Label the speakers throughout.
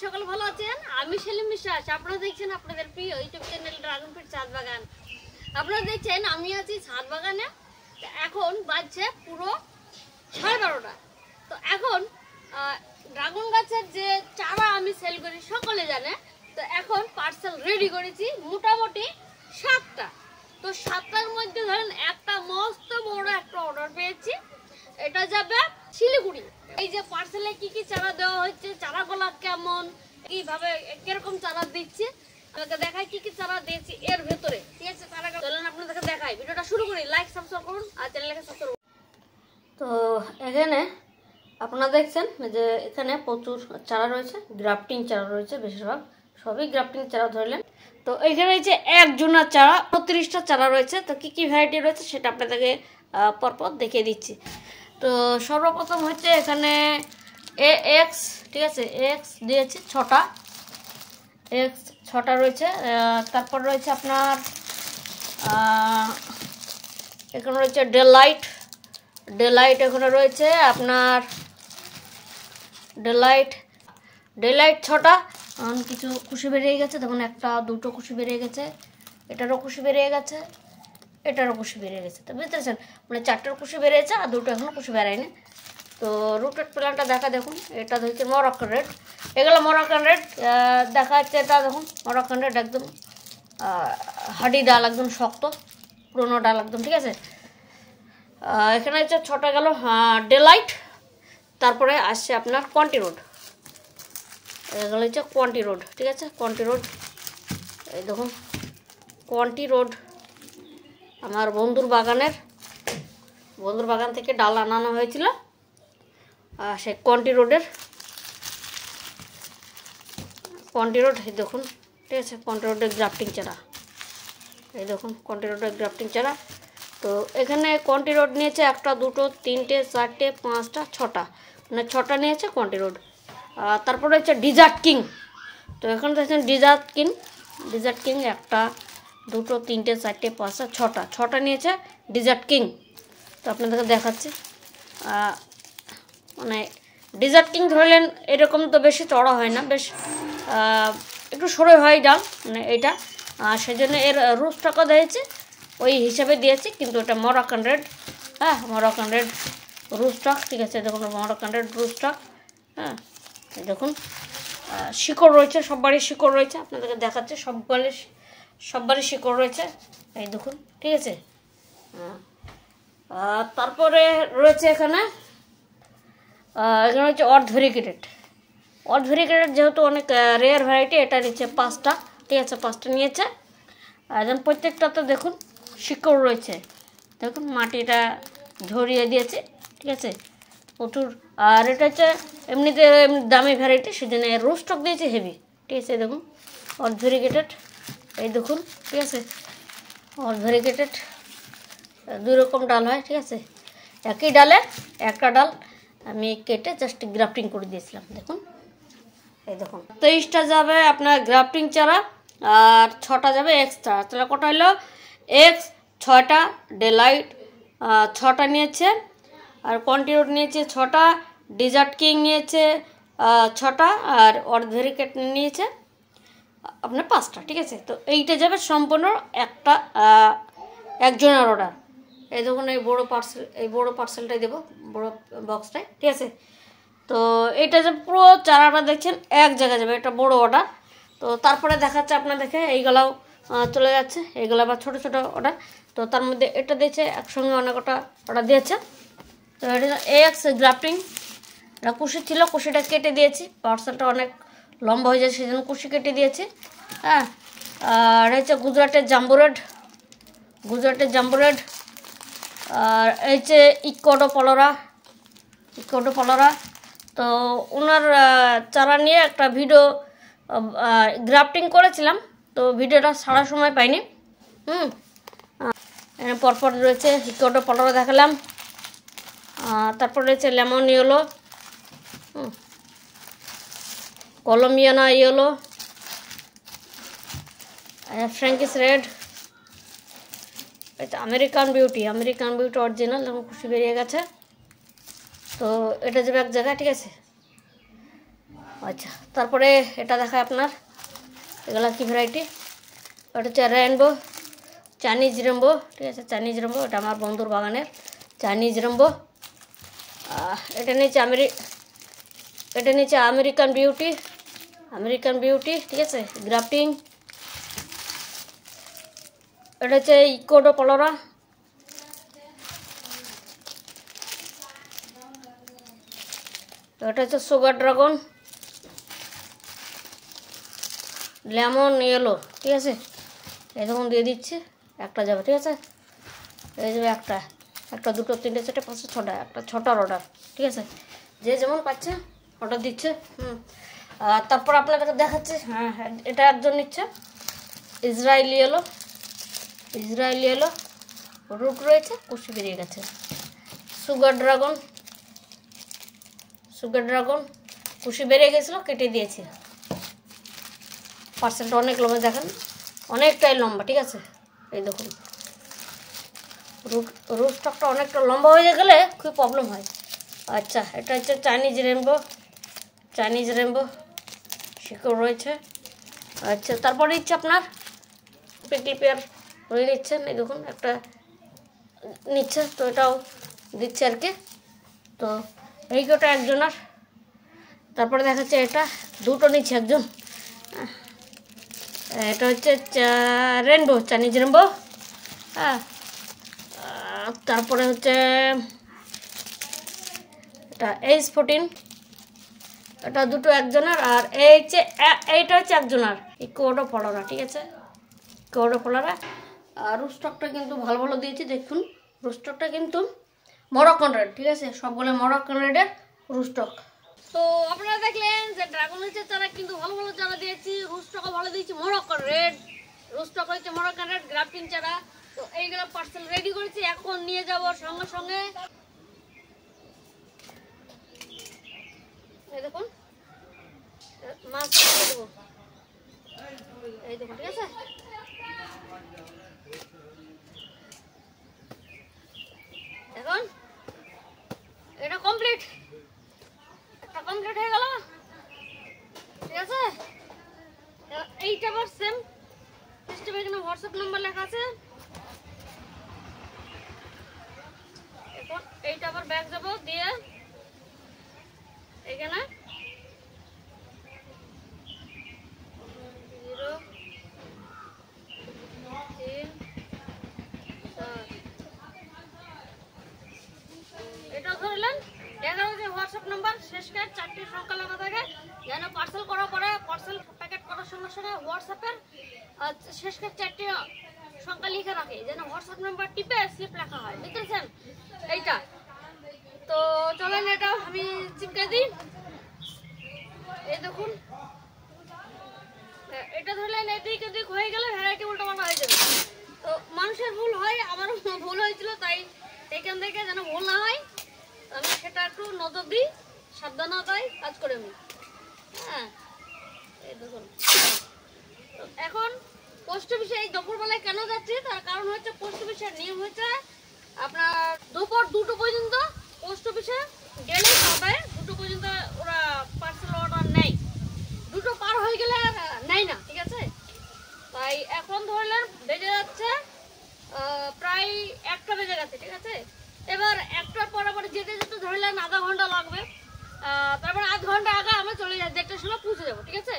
Speaker 1: সকল ভালো আছেন। আমি সেলিম বিশ্বাস, আপনারা দেখছেন আপনাদের প্রিয় ইউটিউব চ্যানেল ড্রাগন ফ্রুট ছাদ বাগান। আপনারা দেখছেন আমি আছি ছাদ বাগানে। এখন বাজছে পুরো 12:30। তো এখন ড্রাগন গাছের যে চারা আমি সেল করি সকলে জানে। তো এখন পার্সেল রেডি করেছি মোটামুটি 7টা। তো 7টার মধ্যে ধরেন একটা মস্ত বড় একটা অর্ডার পেয়েছি, এটা যাবে শিলিগুড়ি। এই যে পার্সেলে কি কি চারা দেওয়া হচ্ছে, চারাগুলো কেমন, কিভাবে কিরকম চারা দিচ্ছে আপনাকে দেখাই, কি কি চারা দিয়েছি এর ভেতরে। ঠিক আছে, চারা চলেন আপনাদেরকে দেখাই। ভিডিওটা শুরু করি, লাইক সাবস্ক্রাইব করুন আর চ্যানেলটাকে সাবস্ক্রাইব করুন। তো এখানে আপনারা দেখছেন যে এখানে প্রচুর চারা রয়েছে, গ্রাফটিং চারা রয়েছে, বেশিরভাগ সবই গ্রাফটিং চারা ধরলেন। তো এখানে রয়েছে একজোড়া চারা, 32টা চারা রয়েছে। তো কি কি ভ্যারাইটি রয়েছে সেটা আপনাদেরকে পরপর দেখিয়ে দিচ্ছি। তো সর্বপ্রথম হচ্ছে এখানে এক্স, ঠিক আছে, এক্স দিয়েছে 6টা, এক্স 6টা রয়েছে। তারপর রয়েছে আপনার এখানে রয়েছে ডেলাইট, ডেলাইট এখানে রয়েছে আপনার ডেলাইট 6টা। কিছু কুশি বেরিয়ে গেছে, দেখুন একটা দুটো কুশি বেরিয়ে গেছে, এটারও কুশি বেরিয়ে গেছে, এটারও কুশি বেরিয়ে গেছে। তো বুঝতে পারছেন, মানে 4টার কুশি বেরিয়েছে আর দুটো এখনো কুশি বেরায়নি। তো রুটেড প্ল্যান্টটা দেখা দেখুন, এটা হচ্ছে মরক্কান রেড, এগুলো মরক্কান রেড দেখা যাচ্ছে। এটা দেখুন মরক্কান রেড, একদম হাডি ডাল, একদম শক্ত পুরোনো ডাল একদম, ঠিক আছে। এখানে হচ্ছে 6টা গেল ডেলাইট। তারপরে আসছে আপনার কোয়ান্টি রোড, এগুলো হচ্ছে কোয়ান্টি রোড, ঠিক আছে, কোয়ান্টি রোড। এই দেখুন কোয়ান্টি রোড আমার বন্ধুর বাগান থেকে ডাল আনানো হয়েছিল, সেই কোয়ান্টি রোডের কোয়ান্টি রোড। এই দেখুন, ঠিক আছে, কোয়ান্টি রোডের গ্রাফটিং চারা, এই দেখুন কোয়ান্টি রোডের গ্রাফটিং চারা। তো এখানে কোয়ান্টি রোড নিয়েছে 1টা 2টো 3টে 4টে 5টা 6টা, মানে 6টা নিয়েছে কোয়ান্টি রোড। তারপরে হচ্ছে ডিজার্ট কিং। তো এখানে দেখছেন ডিজার্ট কিং 1টা 2টো 3টে 4টে 5টা 6টা নিয়েছে ডিজার্ট কিং। তো আপনাদেরকে দেখাচ্ছি, মানে ডিজার্ট কিং ধরলেন এরকম তো বেশি চড়া হয় না, বেশ একটু সরে হয় ডাল, মানে এইটা সেই জন্য এর রুটস্টকও দিয়েছে ওই হিসাবে দিয়েছি। কিন্তু এটা মরক্কান রেড, হ্যাঁ মরক্কান রেড রুটস্টক, ঠিক আছে। দেখুন মরক্কান রেড রুটস্টক, হ্যাঁ দেখুন শিকড় রয়েছে, সববারই শিকড় রয়েছে, আপনাদেরকে দেখাচ্ছে সববারই শিকড় রয়েছে, এই দেখুন, ঠিক আছে। তারপরে রয়েছে এখানে হচ্ছে অর্ধভেরিকেটেড, যেহেতু অনেক রেয়ার ভ্যারাইটি, এটা নিচ্ছে 5টা, ঠিক আছে, 5টা নিয়েছে। একদম প্রত্যেকটাতে দেখুন শিকড় রয়েছে, দেখুন মাটিটা ঝরিয়ে দিয়েছে, ঠিক আছে, প্রচুর। আর এটা হচ্ছে এমনিতে দামি ভ্যারাইটি, সেজন্য রোস্টক দিয়েছে হেভি, ঠিক আছে। দেখুন অর্ধভেরিকেটেড, এই দেখুন, ঠিক আছে, অর্ধভেরিকেটেড 2 রকম ডাল হয়, ঠিক আছে। একই ডালে একটা ডাল আমি কেটে জাস্ট গ্রাফটিং করে দিয়েছিলাম, দেখুন এই দেখুন। 23টা যাবে আপনার গ্রাফটিং চারা আর 6টা যাবে এক্স চারা। তাহলে কটা হলো, এক্স 6টা, ডেলাইট 6টা নিয়েছে, আর কোয়ান্টি রোড নিয়েছে 6টা, ডিজার্ট কিং নিয়েছে 6টা, আর অর্ধভেরিকেট নিয়েছে আপনার 5টা, ঠিক আছে। তো এইটা যাবে সম্পূর্ণ একটা একজনের অর্ডার। এই দেখুন এই বড়ো পার্সেলটাই দেবো, বড় বক্সটাই, ঠিক আছে। তো এইটা যে পুরো চারাটা দেখছেন এক জায়গায় যাবে, এটা বড় অর্ডার। তো তারপরে দেখাচ্ছে আপনাদেরকে এইগুলাও চলে যাচ্ছে, এইগুলো আবার ছোটো ছোটো অর্ডার। তো তার মধ্যে এটা দিয়েছে একসঙ্গে অনেকটা অর্ডার দিয়েছে। তো এটা এক্স গ্রাফটিং, এটা কুশি ছিল, কুশিটা কেটে দিয়েছি, পার্সেলটা অনেক লম্বা হয়ে যায় সেই জন্য কুশি কেটে দিয়েছি, হ্যাঁ। আর হচ্ছে গুজরাটের জাম্বো রেড, আর এই হচ্ছে ইকোডো পলোরা। তো ওনার চারা নিয়ে একটা ভিডিও গ্রাফটিং করেছিলাম, তো ভিডিওটা ছাড়ার সময় পাইনি। পরপর রয়েছে ইকোডো পলোরা দেখালাম, তারপর রয়েছে lemon yellow, Colombiana yellow, ফ্র্যাঙ্কিস red, এটা আমেরিকান বিউটি অরিজিনাল, এবং খুশি বেরিয়ে গেছে। তো এটা যাবে এক জায়গায়, ঠিক আছে। আচ্ছা, তারপরে এটা দেখায় আপনার, এগুলা কি ভ্যারাইটি, ওটা হচ্ছে রেনবো, চাইনিজ রেনবো, ঠিক আছে, চাইনিজ রেনবো, এটা আমার বন্ধুর বাগানের চাইনিজ রেনবো। এটা নিচে আমেরিকান বিউটি, ঠিক আছে, গ্রাফটিং। এটা হচ্ছে ইকোডো পলোরা, এটা হচ্ছে সুগার ড্রাগন, লেমন ইয়েলো, ঠিক আছে, এই তখন দিয়ে দিচ্ছি, একটা যাবে, ঠিক আছে, এই যাবে একটা দুটো তিনটে চারটে পাঁচটা ছটা, একটা ছটার অর্ডার, ঠিক আছে, যে যেমন পাচ্ছে অর্ডার দিচ্ছে। আর তারপর আপনাদেরকে দেখাচ্ছে, হ্যাঁ এটা একজন নিচ্ছে, ইসরায়েলি এলো, রুট রয়েছে, কুশি বেরিয়ে গেছে। সুগার ড্রাগন কুশি বেরিয়ে গেছিলো, কেটে দিয়েছি। পার্সেলটা অনেক লম্বা, দেখেন অনেকটাই লম্বা, ঠিক আছে, এই দেখুন রুট স্টকটা অনেকটা লম্বা হয়ে গেলে খুব প্রবলেম হয়। আচ্ছা, এটা হচ্ছে চাইনিজ রেনবো, শিকড় রয়েছে। আচ্ছা, তারপরে দিচ্ছে আপনার পিকল পেয়ার হয়ে নিচ্ছেন, এই দেখুন একটা নিচ্ছে, তো এটাও দিচ্ছে আর কি। তো এই গোটা একজনের। তারপরে দেখাচ্ছে এটা দুটো নিচ্ছে একজন, এটা হচ্ছে চাইনিজ রেনবো। হ্যাঁ, তারপরে হচ্ছে এটা H14, এটা দুটো একজনের, আর এইটা হচ্ছে একজনের, ইকোডো পলোরা, ঠিক আছে, ইকোডো পলোরা। আর রুস্টকটা কিন্তু ভালো দিয়েছি, দেখুন রুস্টকটা কিন্তু মরক্কন রেড, ঠিক আছে, সবগুলো মরক্কন রেডের রুস্টক। তো আপনারা দেখলেন যে ড্রাগন হচ্ছে চারা কিন্তু ভালো চারা দিয়েছি, রুস্টকও ভালো দিয়েছি, মরক্কন রেড রুস্টক হচ্ছে মরক্কন রেড গ্রাফটিং চারা। তো এইগুলো পার্সেল রেডি করেছি, এখন নিয়ে যাব সঙ্গে। এই দেখুন মাছ দেবো, এই দেখুন, ঠিক আছে, এখন এটা কমপ্লিট হয়ে গেল, ঠিক আছে। এইটা আবার সেম সিস্টেম, এখানে হোয়াটসঅ্যাপ নাম্বার লেখা আছে। এখন এইটা আবার ব্যাগ যাবো দিয়ে এখানে 0 3 4 এটা ধরলেন, দেখা যাচ্ছে হোয়াটসঅ্যাপ নাম্বার শেষকার 4টি সংখ্যা লেখা থাকে, যেন পার্সেল করার পরে পার্সেল প্যাকেট করার সঙ্গে হোয়াটসঅ্যাপের শেষকার 4টি সংখ্যা লিখে রাখে, যেন হোয়াটসঅ্যাপ নাম্বার টিপে স্লিপ লেখা হয়, বুঝতেছেন এইটা। তো চলেন এটা আমি চিপকে দিই, এই দেখুন এটা ধরলেন, এদিক ওদিক হয়ে গেলে ভ্যারাইটি উল্টোপাল্টা হয়ে যাবে। তো মানুষের ভুল হয়, আমারও ভুল হয়েছিল, তাই এখান থেকে যেন ভুল না হয় আমি সেটা একটু নজর দিই, সাবধানতায় কাজ করে আমি। হ্যাঁ, এই দেখুন এখন পোস্ট অফিসে এই দুপুরবেলায় কেন যাচ্ছি, তার কারণ হচ্ছে পোস্ট অফিসের নিয়ম হচ্ছে আপনার দুপুর 2টো পর্যন্ত পোস্ট অফিসে গেলেই হবে, 2টো পর্যন্ত ওরা পার্সেল অর্ডার নেয়, 2টো পার হয়ে গেলে নেয় না, ঠিক আছে। তাই এখন ধরলেন বেজে যাচ্ছে প্রায় 1টা বেজে গেছে, ঠিক আছে। এবার 1টার পর যেতে ধরলেন আধা ঘন্টা লাগবে, তারপর আধ ঘন্টা আগে আমরা চলে যাই, 1টার সময় পৌঁছে যাবো, ঠিক আছে।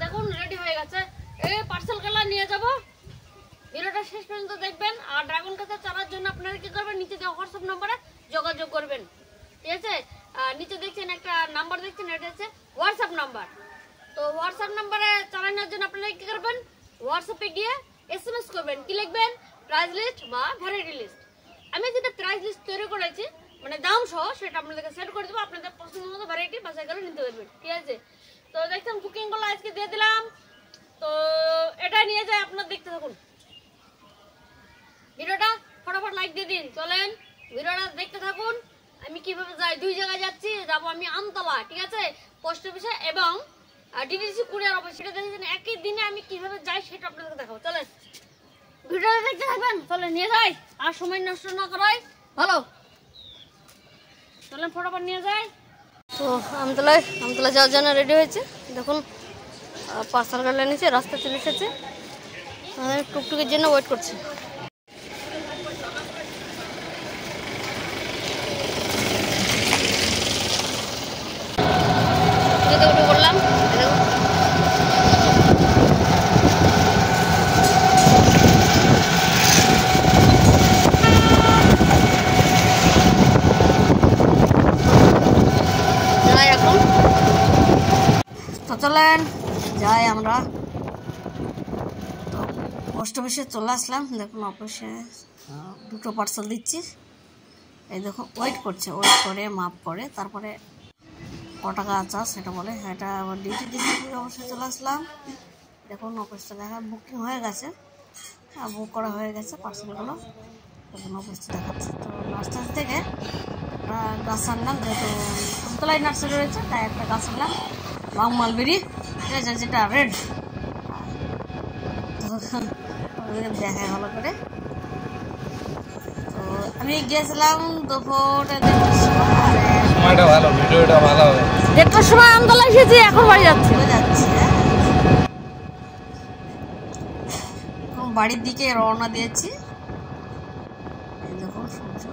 Speaker 1: দেখুন রেডি হয়ে গেছে, এই পার্সেল কালা নিয়ে যাব। ভিডিওটা শেষ পর্যন্ত দেখবেন, আর ড্রাগন গাছ চারার জন্য আপনারা কি করবেন, নিচে দেওয়া হোয়াটসঅ্যাপ নাম্বারে যোগাযোগ করবেন, ঠিক আছে। নিচে দেখছেন একটা নাম্বার দেখছেন, এটা হচ্ছে হোয়াটসঅ্যাপ নাম্বার। তো হোয়াটসঅ্যাপ নাম্বারে চারা নেওয়ার জন্য আপনারা কি করবেন, হোয়াটসঅ্যাপে গিয়ে SMS করবেন, কি লিখবেন, প্রাইস লিস্ট বা ভ্যারাইটি লিস্ট। আমি যেটা প্রাইস লিস্ট তৈরি করেছি মানে দাম সহ, সেটা আপনাদেরকে সেট করে দেবো, আপনাদের পছন্দ মতো ভ্যারাইটি বাছাই করে নিতে পারবেন, ঠিক আছে। তো দেখছেন বুকিংগুলো আজকে দিয়ে দিলাম, তো এটা নিয়ে যায় আপনার দেখতে থাকুন ভিডিওটা, ফটাফট লাইক দিয়ে দিন। চলেন ভিডিওটা দেখতে থাকুন, আমি কিভাবে যাই, 2 জায়গায় যাচ্ছি, যাবো আমি আমতলা, ঠিক আছে, পোস্ট অফিসে এবং DDC কুরিয়ার অফিস, সেটা দেখেছেন একই দিনে আমি কিভাবে যাই সেটা আপনাদেরকে দেখাবো। চলেন ভিডিওটা দেখতে থাকবেন, চলেন নিয়ে যাই, আর সময় নষ্ট না করাই ভালো, চলেন ফটাফট নিয়ে যাই। তো আমতলা যাওয়ার জন্য রেডি হয়েছে। দেখুন পার্সেল গাড়ি নিচে রাস্তা চলে এসেছে, টুকটুকির জন্য ওয়েট করছি। উঠে পড়লাম। তো চলেন যাই আমরা। তো পোস্ট অফিসে চলে আসলাম। দেখুন অফিসে দুটো পার্সেল দিচ্ছি। এই দেখুন ওয়েট করছে, ওয়েট করে মাপ করে তারপরে ক টাকা আছে সেটা বলে। এটা আবার ডিউটি দিচ্ছি। অফিসে চলে আসলাম। দেখুন অফিসটা দেখা বুকিং হয়ে গেছে, বুক করা হয়ে গেছে পার্সেলগুলো। দেখুন অফিসটা দেখাচ্ছে। তো নার্সারি থেকে গাছ আনলাম, যেহেতু আমতলায় নার্সারি রয়েছে তাই একটা গাছ আনলাম, লং মালবেরি, ঠিক আছে, যেটা রেড। দেখায় ভালো করে। তো আমি গিয়েছিলাম দুপুরে 1:30টার সময় আমতলা এসেছি, এখন বাড়ি যাচ্ছি। বাড়ির দিকে রওনা দিয়েছি। এই দেখুন সূর্য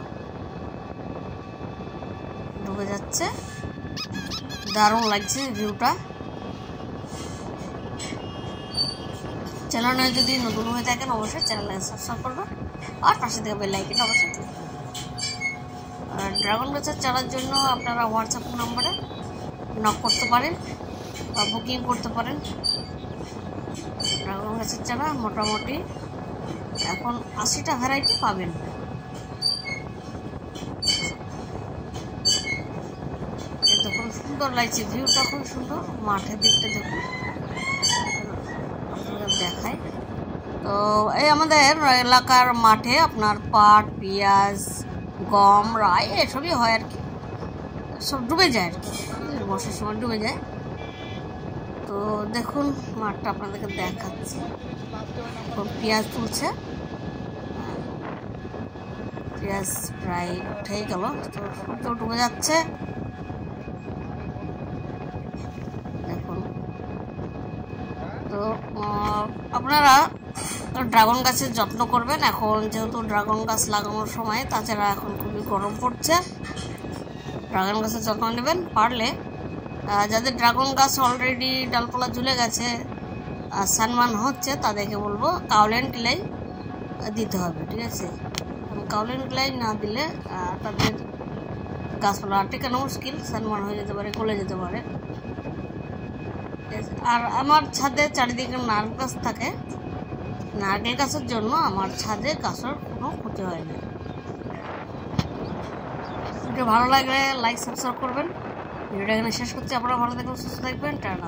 Speaker 1: ডুবে যাচ্ছে, দারুণ লাগছে ভিউটা। চ্যানেলে যদি নতুন হয়ে থাকেন অবশ্যই চ্যানেলটাকে সাবস্ক্রাইব করবেন আর পাশে থেকে বেল আইকনটা অবশ্যই দিন। আর ড্রাগন গাছের চারার জন্য আপনারা হোয়াটসঅ্যাপ নাম্বারে নক করতে পারেন বা বুকিং করতে পারেন। ড্রাগন গাছের চারা মোটামুটি এখন 80টা ভ্যারাইটি পাবেন। দেখুন সুন্দর লাগছে, ভিউটা খুব সুন্দর। মাঠের দিকটা দেখুন, দেখায়। তো এই আমাদের এলাকার মাঠে আপনার পাট, পেঁয়াজ, গম, রাই এসবই হয় আর কি। সব ডুবে যায় আর কি, বর্ষার সময় ডুবে যায়। তো দেখুন মাঠটা আপনাদেরকে দেখাচ্ছি। পেঁয়াজ তুলছে, পেঁয়াজ প্রায় উঠেই গেল। তো সূর্য ডুবে যাচ্ছে। দেখুন তো আপনারা ড্রাগন গাছের যত্ন করবেন। এখন যেহেতু ড্রাগন গাছ লাগানোর সময়, তাছাড়া এখন খুবই গরম পড়ছে। ড্রাগন গাছের যত্ন নেবেন পারলে। যাদের ড্রাগন গাছ অলরেডি ডালপালা ঝুলে গেছে, সানমান হচ্ছে, তাদেরকে বলবো কাউলেন টিলাই দিতে হবে, ঠিক আছে। কাউলেন টিলাই না দিলে তাদের গাছপালা টেকানো মুশকিল, সানমান হয়ে যেতে পারে, গলে যেতে পারে। আর আমার ছাদে চারিদিকে নারকেল গাছ থাকে, নারকেল গাছের জন্য আমার ছাদে গাছের কোনো ক্ষতি হয় না। ভিডিও ভালো লাগলে লাইক সাবস্ক্রাইব করবেন। ভিডিওটা এখানে শেষ করছি। আপনারা ভালো থাকবেন, সুস্থ থাকবেন। টাটা।